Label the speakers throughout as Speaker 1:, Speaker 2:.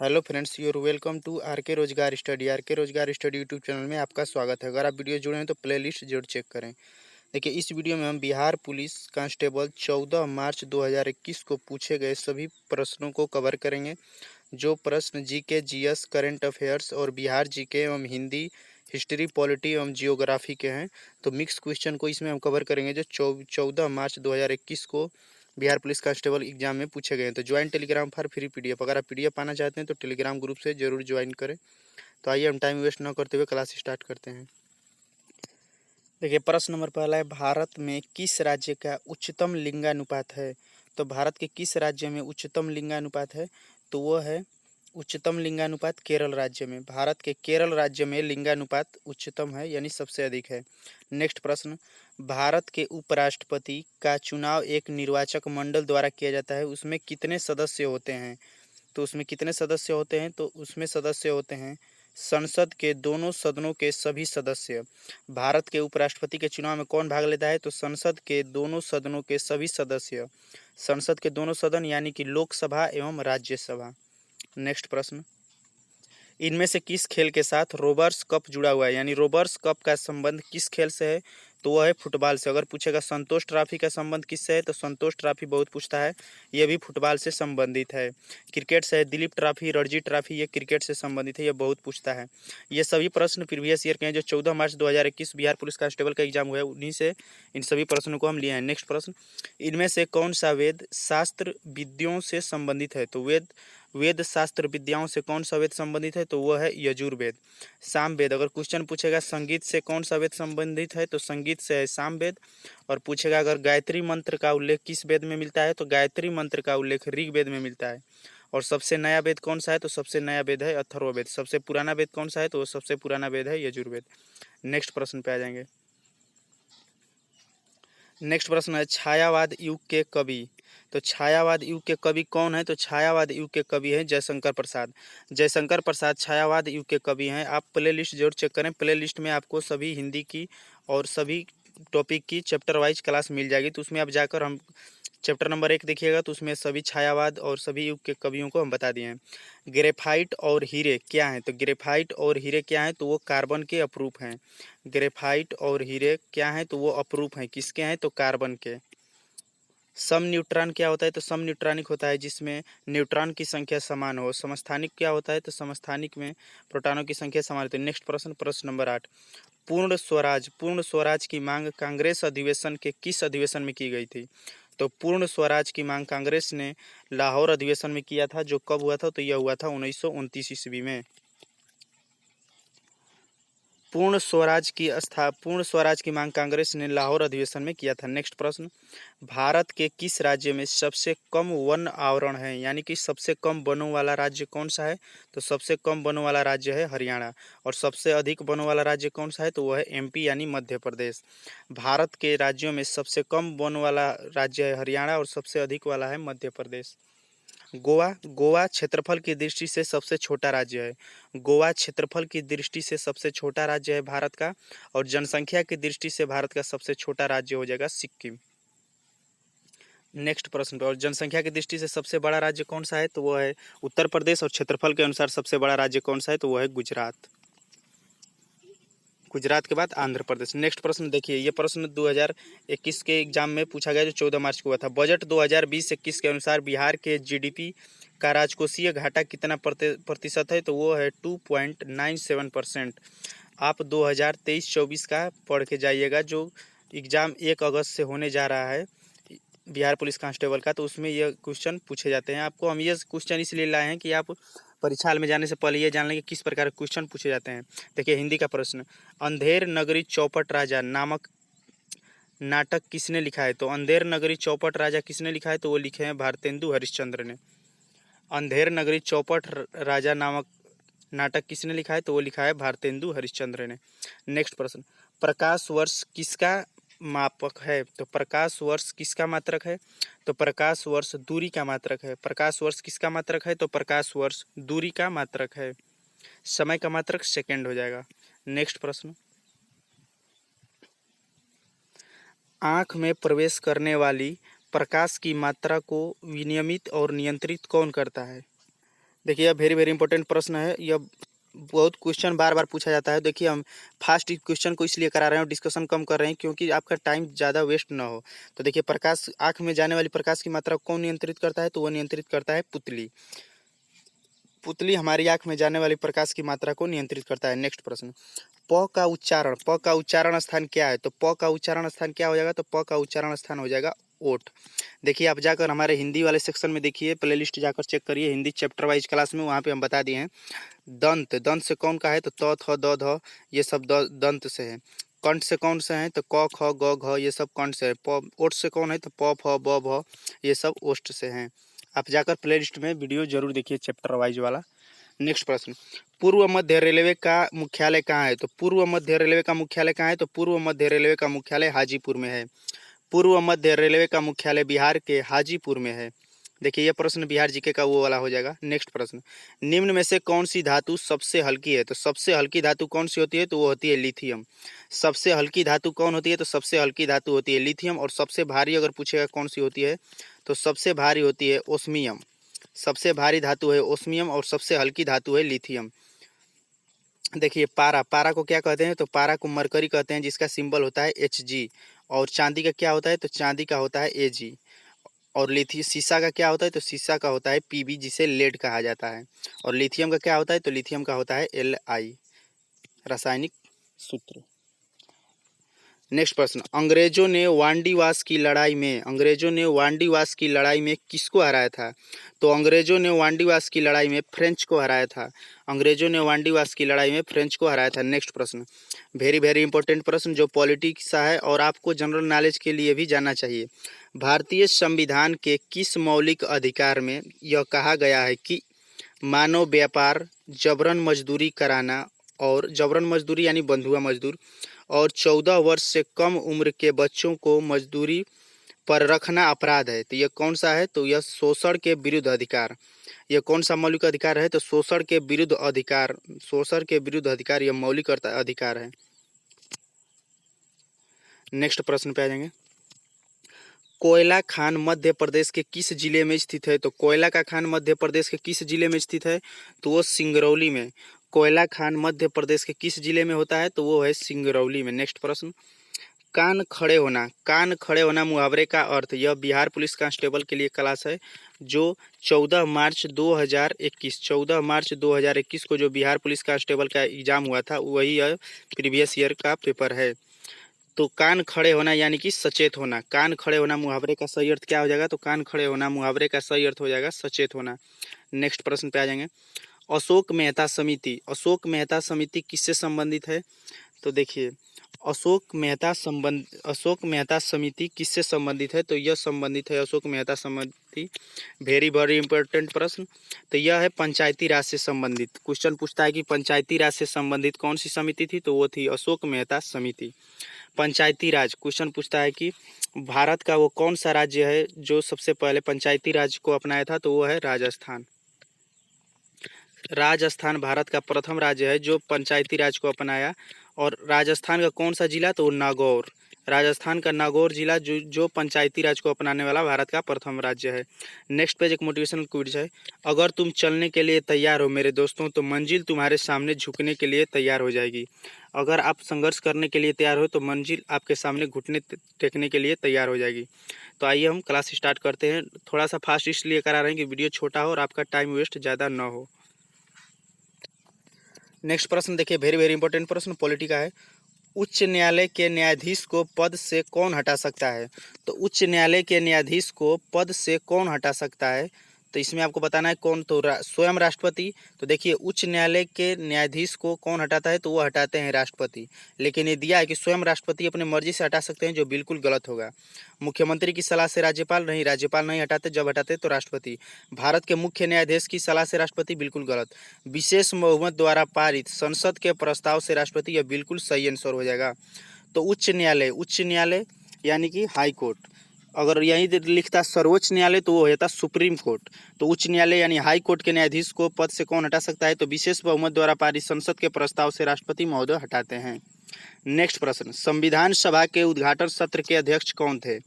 Speaker 1: Hello friends, your welcome to R K Rozgar study YouTube channel में आपका स्वागत है। अगर आप वीडियो जुड़े हैं तो प्लेलिस्ट जरूर चेक करें। देखिए, इस वीडियो में हम बिहार पुलिस कांस्टेबल 14 मार्च 2021 को पूछे गए सभी प्रश्नों को कवर करेंगे। जो प्रश्न जीके, जीएस, करंट अफेयर्स और बिहार जीके एवं हिंदी, हिस्ट्री, पॉलिटी एवं जियोग्राफी के हैं, तो मिक्स क्वेश्चन को इसमें हम कवर करेंगे जो 14 मार्च 2021 को बिहार पुलिस कांस्टेबल एग्जाम में पूछे गए हैं। तो join Telegram for free PDF, अगर आप पीडीएफ पाना चाहते हैं तो टेलीग्राम ग्रुप से जरूर ज्वाइन करें। तो आइए हम टाइम वेस्ट न करते हुए क्लास स्टार्ट करते हैं। देखिए, प्रश्न नंबर पहला है, भारत में किस राज्य का उच्चतम लिंगानुपात है? तो भारत के किस राज्य में उच्चतम लिंगानुपात है? तो वह है उच्चतम लिंगानुपात केरल राज्य में। भारत के केरल राज्य में लिंगानुपात उच्चतम है, यानी सबसे अधिक है। नेक्स्ट प्रश्न, भारत के उपराष्ट्रपति का चुनाव एक निर्वाचक मंडल द्वारा किया जाता है, उसमें कितने सदस्य होते हैं? तो उसमें कितने सदस्य होते हैं? तो उसमें सदस्य होते हैं संसद के दोनों सदनों के सभी सदस्य। भारत के उपराष्ट्रपति के चुनाव में कौन भाग लेता है? तो संसद के दोनों सदनों के सभी सदस्य। संसद के दोनों सदन यानी कि लोकसभा एवं राज्यसभा। नेक्स्ट प्रश्न, इनमें से किस खेल के साथ रोबर्स कप जुड़ा हुआ है? यानी रोबर्स कप का संबंध किस खेल से है? तो वह है फुटबॉल से। अगर पूछेगा संतोष ट्रॉफी का संबंध किससे है, तो संतोष ट्रॉफी बहुत पूछता है, यह भी फुटबॉल से संबंधित है। क्रिकेट से है दिलीप ट्रॉफी, रणजी ट्रॉफी, ये क्रिकेट से संबंधित है, यह बहुत पूछता है। ये सभी प्रश्न प्रीवियस ईयर के हैं जो 14 मार्च 2021 बिहार पुलिस कांस्टेबल का एग्जाम हुआ है, उन्हीं से इन सभी प्रश्नों को हम लिए हैं। नेक्स्ट प्रश्न, इनमें से कौन सा वेद शास्त्र विद्याओं से संबंधित है? तो वेद शास्त्र विद्याओं से कौन सा वेद संबंधित है? तो वह है यजुर्वेद। सामवेद, अगर क्वेश्चन पूछेगा संगीत से कौन सा वेद संबंधित है, तो संगीत से है सामवेद। और पूछेगा अगर गायत्री मंत्र का उल्लेख किस वेद में मिलता है, तो गायत्री मंत्र का उल्लेख ऋग्वेद में मिलता है। और सबसे नया वेद कौन सा है? तो सबसे नया वेद है अथर्ववेद। सबसे पुराना वेद कौन सा है? तो सबसे पुराना वेद है यजुर्वेद। नेक्स्ट प्रश्न पे आ जाएंगे। नेक्स्ट प्रश्न है, छायावाद युग के कवि। तो छायावाद युग के कवि कौन है? तो छायावाद युग के कवि हैं जयशंकर प्रसाद। जयशंकर प्रसाद छायावाद युग के कवि हैं। आप प्ले लिस्ट जरूर चेक करें, प्ले लिस्ट में आपको सभी हिंदी की और सभी टॉपिक की चैप्टर वाइज क्लास मिल जाएगी। तो उसमें आप जाकर हम चैप्टर नंबर 1 देखिएगा, तो उसमें सभी छायावाद और सभी युग के कवियों को हम बता दिए हैं। ग्रेफाइट और हीरे क्या हैं? तो ग्रेफाइट और हीरे क्या हैं? तो वो कार्बन के अपरूप हैं। ग्रेफाइट और हीरे क्या हैं? तो वो अपरूप हैं। किसके हैं? तो कार्बन के। सम न्यूट्रॉन क्या होता है? तो सम न्यूट्रॉनिक होता है जिसमें न्यूट्रॉन की संख्या समान हो। समस्थानिक क्या होता है? तो समस्थानिक में प्रोटॉनों की संख्या समान होती है। नेक्स्ट प्रश्न, प्रश्न नंबर 8, पूर्ण स्वराज की मांग कांग्रेस अधिवेशन के किस अधिवेशन में की गई थी? तो पूर्ण स्वराज की मांग कांग्रेस ने लाहौर अधिवेशन में किया था, जो कब हुआ था? तो यह हुआ था 1929 ईस्वी में। पूर्ण स्वराज की मांग कांग्रेस ने लाहौर अधिवेशन में किया था। नेक्स्ट प्रश्न, भारत के किस राज्य में सबसे कम वन आवरण है? यानी कि सबसे कम वनों वाला राज्य कौन सा है? तो सबसे कम वनों वाला राज्य है हरियाणा। और सबसे अधिक वनों वाला राज्य कौन सा है? तो वह है एमपी यानी मध्य प्रदेश। भारत के राज्यों में सबसे कम वन वाला राज्य है हरियाणा और सबसे अधिक वाला है मध्य प्रदेश। गोवा, गोवा क्षेत्रफल की दृष्टि से सबसे छोटा राज्य है। गोवा क्षेत्रफल की दृष्टि से सबसे छोटा राज्य है भारत का। और जनसंख्या की दृष्टि से भारत का सबसे छोटा राज्य हो जाएगा सिक्किम। नेक्स्ट प्रश्न पे, और जनसंख्या की दृष्टि से सबसे बड़ा राज्य कौन सा है? तो वह है उत्तर प्रदेश। और क्षेत्रफल के अनुसार सबसे बड़ा राज्य कौन सा है? तो वह है गुजरात। गुजरात के बाद आंध्र प्रदेश। नेक्स्ट प्रश्न देखिए, ये प्रश्न 2021 के एग्जाम में पूछा गया जो 14 मार्च को हुआ था। बजट 2020-21 के अनुसार बिहार के जीडीपी का राजकोषीय घाटा कितना प्रतिशत है? तो वो है 2.97%। आप 2023-24 का पढ़ के जाइएगा, जो एग्ज़ाम 1 अगस्त से होने जा रहा है बिहार पुलिस कांस्टेबल का, तो उसमें यह क्वेश्चन पूछे जाते हैं। आपको हम ये क्वेश्चन इसलिए लाए हैं कि आप परीक्षा हाल में जाने से पहले ये जान लेंगे किस प्रकार के क्वेश्चन पूछे जाते हैं। देखिए, हिंदी का प्रश्न, अंधेर नगरी चौपट राजा नामक नाटक किसने लिखा है? तो अंधेर नगरी चौपट राजा किसने लिखा है? तो वो लिखे हैं भारतेंदु हरिश्चंद्र ने। अंधेर नगरी चौपट राजा नामक नाटक किसने लिखा है? तो वो लिखा है भारतेंदु हरिश्चंद्र ने। नेक्स्ट प्रश्न, प्रकाश वर्ष किसका मापक है? तो प्रकाश वर्ष किसका मात्रक है? तो प्रकाश वर्ष दूरी का मात्रक है। प्रकाश वर्ष किसका मात्रक है? तो प्रकाश वर्ष दूरी का मात्रक है। समय का मात्रक सेकंड हो जाएगा। नेक्स्ट प्रश्न, आँख में प्रवेश करने वाली प्रकाश की मात्रा को विनियमित और नियंत्रित कौन करता है? देखिए यह वेरी वेरी इंपॉर्टेंट प्रश्न है। यह बहुत क्वेश्चन बार बार पूछा जाता है। देखिए हम फास्ट क्वेश्चन को इसलिए करा रहे हैं और डिस्कशन कम कर रहे हैं क्योंकि आपका टाइम ज़्यादा वेस्ट ना हो। तो देखिए प्रकाश, आँख में जाने वाली प्रकाश की मात्रा कौन नियंत्रित करता है? तो वह नियंत्रित करता है पुतली। पुतली हमारी आँख में जाने वाली प्रकाश की मात्रा को नियंत्रित करता है। नेक्स्ट प्रश्न, प का उच्चारण, प का उच्चारण स्थान क्या है? तो प का उच्चारण स्थान क्या हो जाएगा? तो प का उच्चारण स्थान हो जाएगा ओठ। देखिए आप जाकर हमारे हिंदी वाले सेक्शन में देखिए, प्लेलिस्ट जाकर चेक करिए, हिंदी चैप्टर वाइज क्लास में, वहाँ पे हम बता दिए हैं। दंत, दंत से कौन का है? तो त थ द ध, ये सब दंत से है। कंठ से कौन से हैं? तो क ख ग घ, ये सब कंठ से है। प ओठ से कौन है? तो प फ ब भ, ये सब ओष्ठ से हैं। आप जाकर प्लेलिस्ट में वीडियो जरूर देखिए चैप्टर वाइज वाला। नेक्स्ट प्रश्न, पूर्व मध्य रेलवे का मुख्यालय कहाँ है? तो पूर्व मध्य रेलवे का मुख्यालय कहाँ है? तो पूर्व मध्य रेलवे का मुख्यालय हाजीपुर में है। पूर्व मध्य रेलवे का मुख्यालय बिहार के हाजीपुर में है। देखिए यह प्रश्न बिहार जीके का वो वाला हो जाएगा। नेक्स्ट प्रश्न, निम्न में से कौन सी धातु सबसे हल्की है? तो सबसे हल्की धातु कौन सी होती है? तो वो होती है लिथियम। सबसे हल्की धातु कौन होती है? तो सबसे हल्की धातु होती है लिथियम। और सबसे भारी अगर पूछेगा कौन सी होती है, तो सबसे भारी होती है ओस्मियम। सबसे भारी धातु है ओस्मियम और सबसे हल्की धातु है लिथियम। देखिए पारा, पारा को क्या कहते हैं? तो पारा को मरकरी कहते हैं, जिसका सिंबल होता है Hg। और चांदी का क्या होता है? तो चांदी का होता है Ag। और लिथियम, शीशा का क्या होता है? तो शीशा का होता है Pb, जिसे लेड कहा जाता है। और लिथियम का क्या होता है? तो लिथियम का होता है Li, रासायनिक सूत्र। नेक्स्ट प्रश्न, अंग्रेजों ने वांडीवास की लड़ाई में, अंग्रेजों ने वांडीवास की लड़ाई में किसको हराया था? तो अंग्रेजों ने वांडीवास की लड़ाई में फ्रेंच को हराया था। अंग्रेजों ने वांडीवास की लड़ाई में फ्रेंच को हराया था। नेक्स्ट प्रश्न, वेरी वेरी इंपॉर्टेंट प्रश्न, जो पॉलिटिक्स का है और आपको जनरल नॉलेज के लिए भी जानना चाहिए। भारतीय संविधान के किस मौलिक अधिकार में यह कहा गया है कि मानव व्यापार, जबरन मजदूरी कराना, और जबरन मजदूरी यानी बंधुआ मजदूर, और 14 वर्ष से कम उम्र के बच्चों को मजदूरी पर रखना अपराध है? तो यह कौन सा है? तो यह शोषण के विरुद्ध अधिकार। यह कौन सा मौलिक अधिकार है? तो शोषण के विरुद्ध अधिकार, शोषण के विरुद्ध अधिकार यह मौलिक अधिकार है। नेक्स्ट प्रश्न पे आ जाएंगे, कोयला खान मध्य प्रदेश के किस जिले में स्थित है? तो कोयला का खान मध्य प्रदेश के किस जिले में स्थित है? तो वो सिंगरौली में। कोयला खान मध्य प्रदेश के किस जिले में होता है? तो वो है सिंगरौली में। नेक्स्ट प्रश्न, कान खड़े होना, कान खड़े होना मुहावरे का अर्थ, यह बिहार पुलिस कांस्टेबल के लिए क्लास है जो 14 मार्च 2021, 14 मार्च 2021 को जो बिहार पुलिस कांस्टेबल का एग्जाम हुआ था, वही यह प्रीवियस ईयर का पेपर है। तो कान खड़े होना यानी कि सचेत होना। कान खड़े होना मुहावरे का सही अर्थ क्या हो जाएगा? तो कान खड़े होना मुहावरे का सही अर्थ हो जाएगा सचेत होना। नेक्स्ट प्रश्न पे आ जाएंगे, अशोक मेहता समिति, अशोक मेहता समिति किससे संबंधित है? तो देखिए अशोक मेहता समिति किससे संबंधित है? तो यह संबंधित है अशोक मेहता समिति, वेरी वेरी इंपॉर्टेंट प्रश्न। तो यह है पंचायती राज से संबंधित। क्वेश्चन पूछता है कि पंचायती राज से संबंधित कौन सी समिति थी? तो वो थी अशोक मेहता समिति। पंचायती राज, क्वेश्चन पूछता है कि भारत का वो कौन सा राज्य है जो सबसे पहले पंचायती राज को अपनाया था? तो वो है राजस्थान। राजस्थान भारत का प्रथम राज्य है जो पंचायती राज को अपनाया। और राजस्थान का कौन सा जिला? तो नागौर। राजस्थान का नागौर जिला जो पंचायती राज को अपनाने वाला भारत का प्रथम राज्य है। नेक्स्ट पेज एक मोटिवेशनल क्विज है, अगर तुम चलने के लिए तैयार हो मेरे दोस्तों, तो मंजिल तुम्हारे सामने झुकने के लिए तैयार हो जाएगी। अगर आप संघर्ष करने के लिए तैयार हो तो मंजिल आपके सामने घुटने टेकने के लिए तैयार हो जाएगी। तो आइए हम क्लास स्टार्ट करते हैं। थोड़ा सा फास्ट इसलिए करा रहे हैं कि वीडियो छोटा हो और आपका टाइम वेस्ट ज़्यादा ना हो। नेक्स्ट प्रश्न देखिए, वेरी वेरी इंपॉर्टेंट प्रश्न पॉलिटी का है, उच्च न्यायालय के न्यायाधीश को पद से कौन हटा सकता है? तो उच्च न्यायालय के न्यायाधीश को पद से कौन हटा सकता है? तो इसमें आपको बताना है कौन, तो स्वयं राष्ट्रपति। तो देखिए उच्च न्यायालय के न्यायाधीश को कौन हटाता है? तो वो हटाते हैं राष्ट्रपति। लेकिन ये दिया है कि स्वयं राष्ट्रपति अपने मर्जी से हटा सकते हैं, जो बिल्कुल गलत होगा। मुख्यमंत्री की सलाह से राज्यपाल नहीं, राज्यपाल नहीं हटाते, जब हटाते तो राष्ट्रपति। भारत के मुख्य न्यायाधीश की सलाह से राष्ट्रपति, बिल्कुल गलत। विशेष बहुमत द्वारा पारित संसद के प्रस्ताव से राष्ट्रपति, यह बिल्कुल सही आंसर हो जाएगा। तो उच्च न्यायालय यानी कि हाई कोर्ट। अगर यहीं लिखता सर्वोच्च न्यायालय तो वो हो जाता सुप्रीम कोर्ट। तो उच्च न्यायालय यानी हाई कोर्ट के न्यायाधीश को पद से कौन हटा सकता है? तो विशेष बहुमत द्वारा पारित संसद के प्रस्ताव से राष्ट्रपति महोदय हटाते हैं। नेक्स्ट प्रश्न, संविधान सभा के उद्घाटन सत्र के अध्यक्ष कौन थे?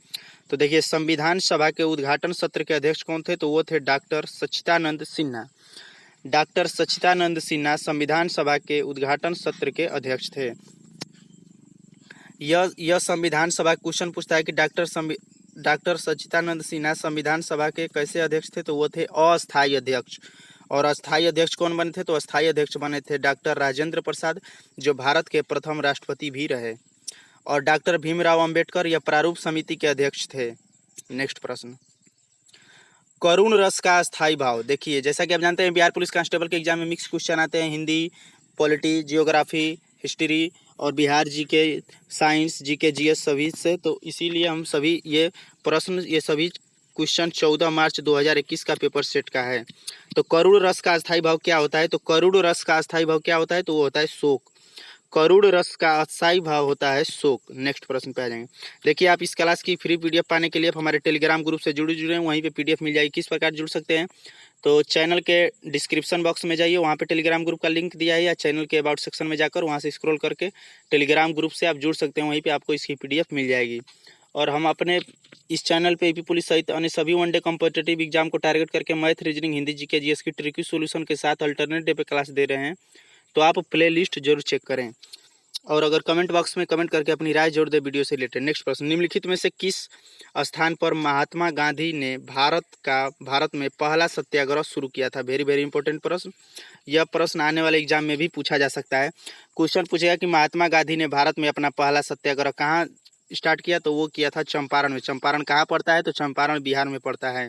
Speaker 1: तो देखिए संविधान सभा के उद्घाटन सत्र के अध्यक्ष कौन थे? तो वो थे डॉक्टर सच्चिदानंद सिन्हा। डॉक्टर सच्चिदानंद सिन्हा संविधान सभा के उद्घाटन सत्र के अध्यक्ष थे। यह संविधान सभा क्वेश्चन पूछता है कि डॉक्टर सच्चिदानंद सिन्हा संविधान सभा के कैसे अध्यक्ष थे, तो वो थे अस्थायी अध्यक्ष। और अस्थायी अध्यक्ष कौन बने थे, तो अस्थायी अध्यक्ष बने थे डॉक्टर राजेंद्र प्रसाद, जो भारत के प्रथम राष्ट्रपति भी रहे। और डॉक्टर भीमराव अंबेडकर यह प्रारूप समिति के अध्यक्ष थे। नेक्स्ट प्रश्न, करुण रस का अस्थायी भाव। देखिए, जैसा कि आप जानते हैं बिहार पुलिस कांस्टेबल के एग्जाम में मिक्स क्वेश्चन आते हैं, हिंदी, पॉलिटी, जियोग्राफी, हिस्ट्री और Bihar GK, science, GK, GS सभी से। तो इसीलिए हम सभी ये सभी क्वेश्चन 14 मार्च 2021 का पेपर सेट का है। तो करुण रस का अस्थायी भाव क्या होता है, तो करुण रस का अस्थायी भाव क्या होता है, तो वो होता है शोक। करुण रस का अस्थायी भाव होता है शोक। नेक्स्ट प्रश्न पे आ जाएंगे। देखिए, आप इस क्लास की फ्री पीडीएफ पाने के लिए आप हमारे टेलीग्राम ग्रुप से जुड़े हैं, वहीं पे पीडीएफ मिल जाएगी। किस प्रकार जुड़ सकते हैं, तो चैनल के डिस्क्रिप्शन बॉक्स में जाइए, वहाँ पे टेलीग्राम ग्रुप का लिंक दिया है, या चैनल के अबाउट सेक्शन में जाकर वहाँ से स्क्रॉल करके टेलीग्राम ग्रुप से आप जुड़ सकते हैं, वहीं पे आपको इसकी पीडीएफ मिल जाएगी। और हम अपने इस चैनल पे यूपी पुलिस सहित अन्य सभी वनडे कॉम्पिटिटिव एग्जाम को टारगेट करके math, reasoning, Hindi, GK, GS की ट्रिकी सॉल्यूशन के साथ अल्टरनेट डे पे क्लास दे रहे हैं। तो आप प्ले लिस्ट जरूर चेक करें, और अगर कमेंट बॉक्स में कमेंट करके अपनी राय जोड़ दे वीडियो से रिलेटेड। नेक्स्ट प्रश्न, निम्नलिखित में से किस स्थान पर महात्मा गांधी ने भारत में पहला सत्याग्रह शुरू किया था। वेरी वेरी इंपॉर्टेंट प्रश्न, यह प्रश्न आने वाले एग्जाम में भी पूछा जा सकता है। क्वेश्चन पूछेगा कि महात्मा गांधी ने भारत में अपना पहला सत्याग्रह कहाँ स्टार्ट किया, तो वो किया था चंपारण में। चंपारण कहाँ पड़ता है, तो चंपारण बिहार में पड़ता है।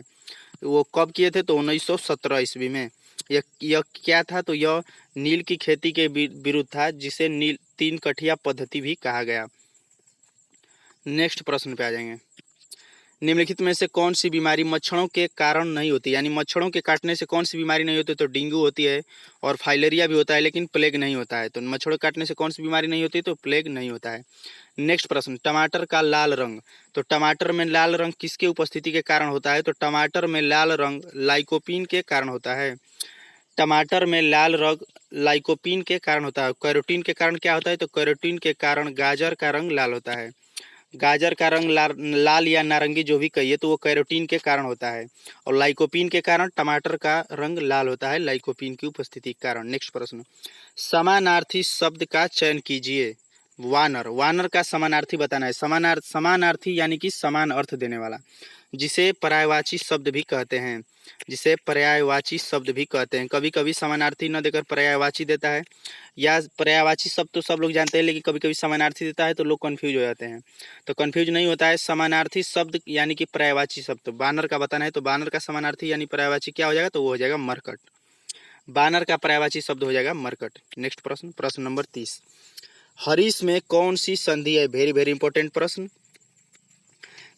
Speaker 1: वो कब किए थे, तो 1917 ईस्वी में। यह क्या था, तो यह नील की खेती के विरुद्ध था, जिसे नील 3 कठिया पद्धति भी कहा गया। नेक्स्ट प्रश्न पे आ जाएंगे। निम्नलिखित में से कौन सी बीमारी मच्छरों के कारण नहीं होती, यानी मच्छरों के काटने से कौन सी बीमारी नहीं होती, तो डेंगू होती है और फाइलेरिया भी होता है, लेकिन प्लेग नहीं होता है। तो मच्छरों के काटने से कौन सी बीमारी नहीं होती, तो प्लेग नहीं होता है। नेक्स्ट प्रश्न, टमाटर का लाल रंग। तो टमाटर में लाल रंग किसके उपस्थिति के कारण होता है, तो टमाटर में लाल रंग लाइकोपीन के कारण होता है। टमाटर में लाल रंग लाइकोपीन के कारण होता है। कैरोटीन के कारण क्या होता है, तो कैरोटीन के कारण गाजर का रंग लाल होता है। गाजर का रंग लाल या नारंगी जो भी कहिए, तो वो कैरोटीन के कारण होता है। और लाइकोपीन के कारण टमाटर का रंग लाल होता है, लाइकोपीन की उपस्थिति के कारण। नेक्स्ट प्रश्न, समानार्थी शब्द का चयन कीजिए। वानर, वानर का समानार्थी बताना है। समानार्थी यानी कि समान अर्थ देने वाला, जिसे पर्यायवाची शब्द भी कहते हैं, जिसे पर्यायवाची शब्द भी कहते हैं। कभी कभी समानार्थी न देकर पर्यायवाची देता है, या पर्यायवाची शब्द तो सब लोग जानते हैं, लेकिन कभी कभी समानार्थी देता है तो लोग कंफ्यूज हो जाते हैं। तो कंफ्यूज नहीं होता है, समानार्थी शब्द यानी कि पर्यायवाची शब्द। तो बानर का बताना है, तो बानर का समानार्थी यानी पर्यायवाची क्या हो जाएगा, तो वो हो जाएगा मरकट। बानर का पर्यायवाची शब्द हो जाएगा मरकट। नेक्स्ट प्रश्न, प्रश्न नंबर 30, हरीश में कौन सी संधि है। वेरी वेरी इंपॉर्टेंट प्रश्न।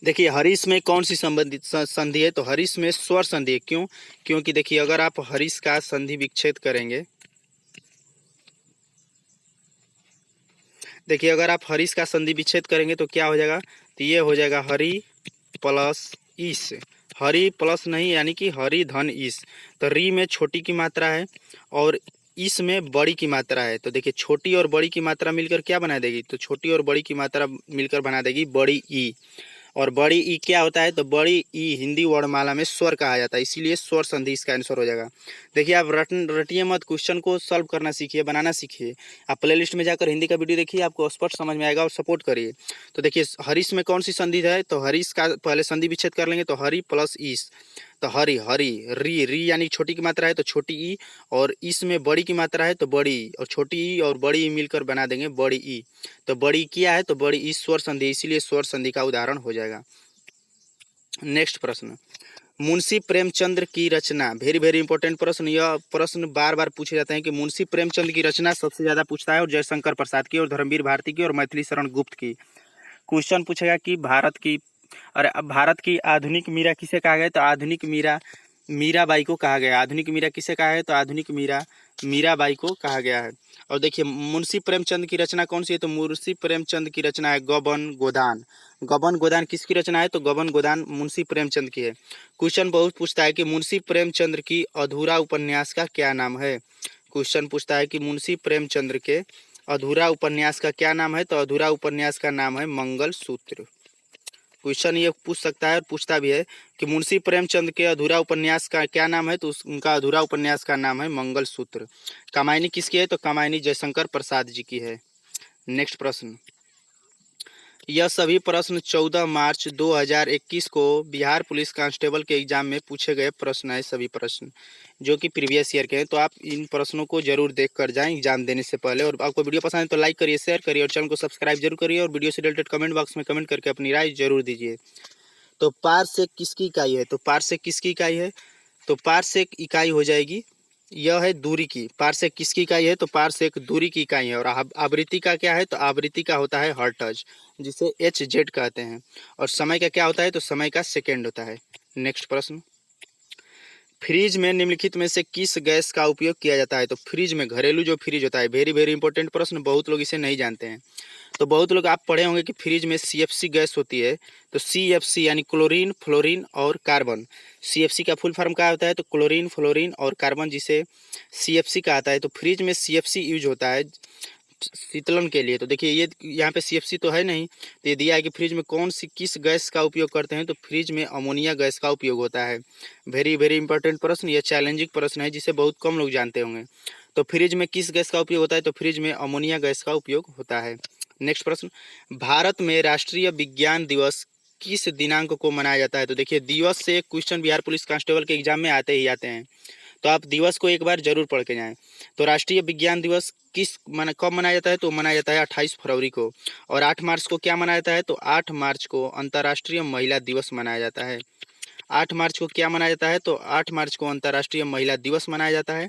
Speaker 1: देखिए, हरीश में कौन सी संबंधित संधि है, तो हरीश में स्वर संधि है। क्यों, क्योंकि देखिए, अगर आप हरीश का संधि विच्छेद करेंगे, देखिए अगर आप हरीश का संधि विच्छेद करेंगे तो क्या हो जाएगा, तो ये हो जाएगा हरी प्लस ईस। हरी प्लस नहीं, यानी कि हरी धन ईस। तो री में छोटी की मात्रा है और इस में बड़ी की मात्रा है। तो देखिए, छोटी और बड़ी की मात्रा मिलकर क्या बना देगी, तो छोटी और बड़ी की मात्रा मिलकर बना देगी बड़ी ई। और बड़ी ई क्या होता है, तो बड़ी ई हिंदी वर्णमाला में स्वर कहा जाता है, इसीलिए स्वर संधि इसका आंसर हो जाएगा। देखिए, आप रटिए मत, क्वेश्चन को सॉल्व करना सीखिए, बनाना सीखिए। आप प्लेलिस्ट में जाकर हिंदी का वीडियो देखिए, आपको स्पष्ट समझ में आएगा, और सपोर्ट करिए। तो देखिए, हरीश में कौन सी संधि है, तो हरीश का पहले संधि विच्छेद कर लेंगे, तो हरी प्लस ईस। तो हरी हरी री री यानी छोटी की मात्रा है तो छोटी ई, और इस में बड़ी की मात्रा है तो बड़ी, और छोटी ई और बड़ी ई मिलकर बना देंगे बड़ी ई। तो बड़ी क्या है, तो बड़ी ई स्वर संधि, इसीलिए स्वर संधि का उदाहरण हो जाएगा। नेक्स्ट प्रश्न, मुंशी प्रेमचंद्र की रचना। वेरी वेरी इंपॉर्टेंट प्रश्न। यह प्रश्न बार बार पूछे जाते हैं कि मुंशी प्रेमचंद्र की रचना सबसे ज्यादा पूछता है, और जयशंकर प्रसाद की, और धर्मवीर भारती की, और मैथिली शरण गुप्त की। क्वेश्चन पूछेगा कि भारत की आधुनिक मीरा किसे कहा गया, तो आधुनिक मीरा मीराबाई को कहा गया। आधुनिक मीरा किसे कहा है, तो आधुनिक मीरा मीराबाई को कहा गया है। और देखिए, मुंशी प्रेमचंद की रचना कौन सी है, तो मुंशी प्रेमचंद की रचना है गबन गोदान। गबन गोदान किसकी रचना है, तो गबन गोदान मुंशी प्रेमचंद की है। क्वेश्चन बहुत पूछता है कि मुंशी प्रेमचंद्र की अधूरा उपन्यास का क्या नाम है। क्वेश्चन पूछता है कि मुंशी प्रेमचंद्र के अधूरा उपन्यास का क्या नाम है, तो अधूरा उपन्यास का नाम है मंगल सूत्र। क्वेश्चन ये पूछ सकता है और पूछता भी है कि मुंशी प्रेमचंद के अधूरा उपन्यास का क्या नाम है, तो उनका अधूरा उपन्यास का नाम है मंगलसूत्र। कामायनी किसकी है, तो कामायनी जयशंकर प्रसाद जी की है। नेक्स्ट प्रश्न, यह सभी प्रश्न 14 मार्च 2021 को बिहार पुलिस कांस्टेबल के एग्जाम में पूछे गए प्रश्न है, सभी प्रश्न जो कि प्रीवियस ईयर के हैं। तो आप इन प्रश्नों को जरूर देख कर जाएं एग्जाम देने से पहले। और आपको वीडियो पसंद है तो लाइक करिए, शेयर करिए और चैनल को सब्सक्राइब जरूर करिए और वीडियो से रिलेटेड कमेंट बॉक्स में कमेंट करके अपनी राय जरूर दीजिए। तो पारसेक किसकी इकाई है, तो पारसेक किसकी इकाई है, तो पारसेक इकाई हो जाएगी, यह है दूरी की। पारसेक किसकी इकाई है, तो पारसेक दूरी की इकाई है। और आवृत्ति का क्या है, तो आवृत्ति का होता है हर्ट्ज, जिसे HZ कहते हैं। और समय का क्या होता है, तो समय का सेकेंड होता है। नेक्स्ट प्रश्न, फ्रिज में निम्नलिखित में से किस गैस का उपयोग किया जाता है, तो फ्रिज में, घरेलू जो फ्रिज होता है, वेरी वेरी इंपॉर्टेंट प्रश्न, बहुत लोग इसे नहीं जानते हैं। तो बहुत लोग आप पढ़े होंगे कि फ्रिज में CFC गैस होती है। तो CFC यानी क्लोरीन, फ्लोरीन और कार्बन। CFC का फुल फॉर्म क्या होता है, तो क्लोरीन, फ्लोरीन और कार्बन, जिसे CFC का आता है। तो फ्रिज में CFC यूज होता है शीतलन के लिए। तो देखिए ये यहाँ पे CFC तो है नहीं, तो ये दिया है कि फ्रिज में कौन सी किस गैस का उपयोग करते हैं, तो फ्रिज में अमोनिया गैस का उपयोग होता है। वेरी वेरी इंपॉर्टेंट प्रश्न, ये चैलेंजिंग प्रश्न है जिसे बहुत कम लोग जानते होंगे। तो फ्रिज में किस गैस का उपयोग होता है, तो फ्रिज में अमोनिया गैस का उपयोग होता है। नेक्स्ट प्रश्न, भारत में राष्ट्रीय विज्ञान दिवस किस दिनांक को मनाया जाता है, तो देखिए दिवस से एक क्वेश्चन बिहार पुलिस कांस्टेबल के एग्जाम में आते ही आते हैं, तो आप दिवस को एक बार जरूर पढ़ के जाएं। तो राष्ट्रीय विज्ञान दिवस कब मनाया जाता है, तो मनाया जाता है 28 फरवरी को। और 8 मार्च को क्या मनाया जाता है, तो 8 मार्च को अंतर्राष्ट्रीय महिला दिवस मनाया जाता है। 8 मार्च को क्या मनाया जाता है, तो 8 मार्च को अंतर्राष्ट्रीय महिला दिवस मनाया जाता है।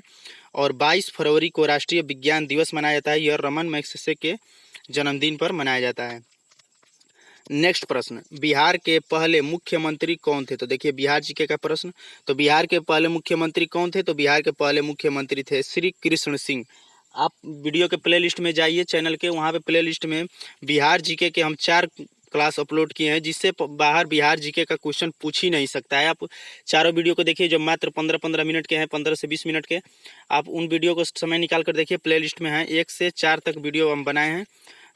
Speaker 1: और 22 फरवरी को राष्ट्रीय विज्ञान दिवस मनाया जाता है, यह रमन मैग्सेसे के जन्मदिन पर मनाया जाता है। नेक्स्ट प्रश्न, बिहार के पहले मुख्यमंत्री कौन थे, तो देखिए बिहार जीके का प्रश्न। तो बिहार के पहले मुख्यमंत्री कौन थे, तो बिहार के पहले मुख्यमंत्री थे श्री कृष्ण सिंह। आप वीडियो के प्लेलिस्ट में जाइए चैनल के, वहाँ पे प्लेलिस्ट में बिहार जीके के हम 4 क्लास अपलोड किए हैं, जिससे बाहर बिहार जीके का क्वेश्चन पूछ ही नहीं सकता है। आप चारों वीडियो को देखिए जो मात्र 15-15 मिनट के हैं, 15 से 20 मिनट के। आप उन वीडियो को समय निकाल कर देखिए, प्लेलिस्ट में है 1 से 4 तक वीडियो हम बनाए हैं,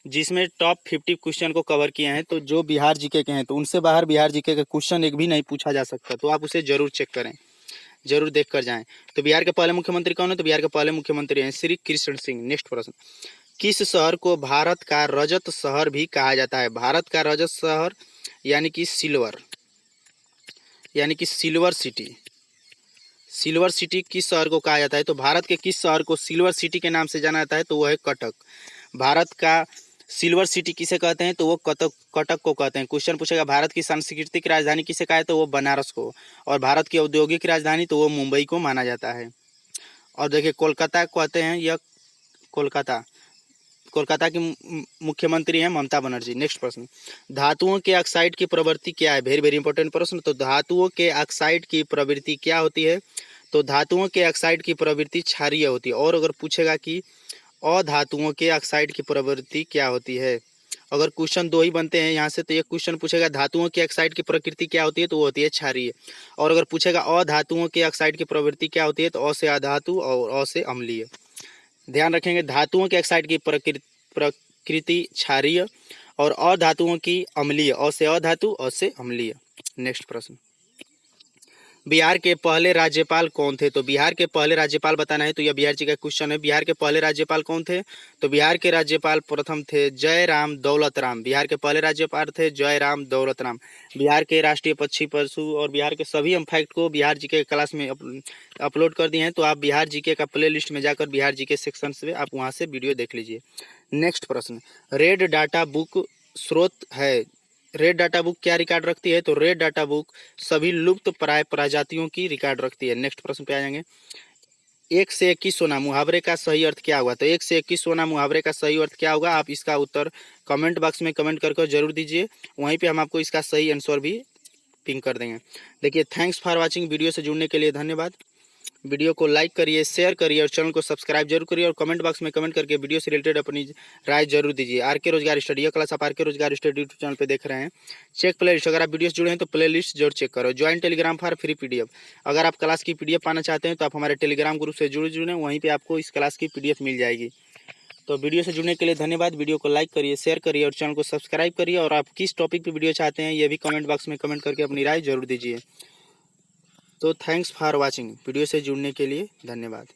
Speaker 1: जिसमें टॉप 50 क्वेश्चन को कवर किए हैं। तो जो बिहार जीके के हैं, तो उनसे बाहर बिहार जीके का क्वेश्चन एक भी नहीं पूछा जा सकता, तो आप उसे जरूर चेक करें, जरूर देख कर जाएं। तो बिहार के पहले मुख्यमंत्री कौन है, तो बिहार के पहले मुख्यमंत्री हैं श्री कृष्ण सिंह। नेक्स्ट प्रश्न, किस शहर को भारत का रजत शहर भी कहा जाता है, भारत का रजत शहर यानी कि सिल्वर सिटी। सिल्वर सिटी किस शहर को कहा जाता है, तो भारत के किस शहर को सिल्वर सिटी के नाम से जाना जाता है, तो वह है कटक। भारत का सिल्वर सिटी किसे कहते हैं, तो वो कटक को कहते हैं। क्वेश्चन पूछेगा भारत की सांस्कृतिक राजधानी किसे कहा है, तो वो बनारस को। और भारत की औद्योगिक राजधानी, तो वो मुंबई को माना जाता है। और देखिए कोलकाता कहते हैं, यह कोलकाता की मुख्यमंत्री हैं ममता बनर्जी। नेक्स्ट प्रश्न, धातुओं के ऑक्साइड की प्रवृत्ति क्या है, वेरी वेरी इंपॉर्टेंट प्रश्न। तो धातुओं के ऑक्साइड की प्रवृत्ति क्या होती है, तो धातुओं के ऑक्साइड की प्रवृत्ति क्षारीय होती है। और अगर पूछेगा कि अधातुओं के ऑक्साइड की प्रवृत्ति क्या होती है, अगर क्वेश्चन 2 ही बनते हैं यहाँ से, तो ये क्वेश्चन पूछेगा धातुओं के ऑक्साइड की प्रकृति क्या होती है, तो वो होती है क्षारीय। और अगर पूछेगा अधातुओं के ऑक्साइड की प्रवृत्ति क्या होती है, तो अ से अधातु और अ से अम्लीय। ध्यान रखेंगे, धातुओं के ऑक्साइड की प्रकृति क्षारीय और अधातुओं की अम्लीय, अ से अधातु अ से अम्लीय। नेक्स्ट प्रश्न, बिहार के पहले राज्यपाल कौन थे, तो बिहार के पहले राज्यपाल बताना है, तो यह बिहार जी का क्वेश्चन है। बिहार के पहले राज्यपाल कौन थे, तो बिहार के राज्यपाल प्रथम थे जयराम दौलत राम। बिहार के पहले राज्यपाल थे जयराम दौलत राम। बिहार के राष्ट्रीय पक्षी पशु और बिहार के सभी हम फैक्ट को बिहार जी के क्लास में अपलोड कर दिए हैं, तो आप बिहार जी के का प्ले लिस्ट में जाकर बिहार जी के सेक्शन से आप वहाँ से वीडियो देख लीजिए। नेक्स्ट प्रश्न, रेड डाटा बुक स्रोत है, रेड डाटा बुक क्या रिकॉर्ड रखती है, तो रेड डाटा बुक सभी लुप्त प्राय प्रजातियों की रिकॉर्ड रखती है। नेक्स्ट प्रश्न पे आ जाएंगे, 1 से 21 सोना मुहावरे का सही अर्थ क्या होगा, तो 1 से 21 सोना मुहावरे का सही अर्थ क्या होगा, आप इसका उत्तर कमेंट बॉक्स में कमेंट करके जरूर दीजिए, वहीं पे हम आपको इसका सही आंसर भी पिन कर देंगे। देखिए थैंक्स फॉर वाचिंग, वीडियो से जुड़ने के लिए धन्यवाद। वीडियो को लाइक करिए, शेयर करिए और चैनल को सब्सक्राइब जरूर करिए और कमेंट बॉक्स में कमेंट करके वीडियो से रिलेटेड अपनी राय जरूर दीजिए। आरके रोजगार स्टडी, यह क्लास आप आरके रोजगार स्टडी यूट्यूब चैनल पे देख रहे हैं। चेक प्ले लिस्ट, अगर आप वीडियो से जुड़े हैं तो प्ले लिस्ट जरूर चेक करो। Join Telegram for free PDF, अगर आप क्लास की PDF पाना चाहते हैं तो आप हमारे टेलीग्राम ग्रुप से जुड़े, वहीं पर आपको इस क्लास की PDF मिल जाएगी। तो वीडियो से जुड़ने के लिए धन्यवाद। वीडियो को लाइक करिए, शेयर करिए और चैनल को सब्सक्राइब करिए। और आप किस टॉपिक पे वीडियो चाहते हैं ये भी कमेंट बॉक्स में कमेंट करके अपनी राय जरूर दीजिए। तो थैंक्स फॉर वॉचिंग। वीडियो से जुड़ने के लिए धन्यवाद।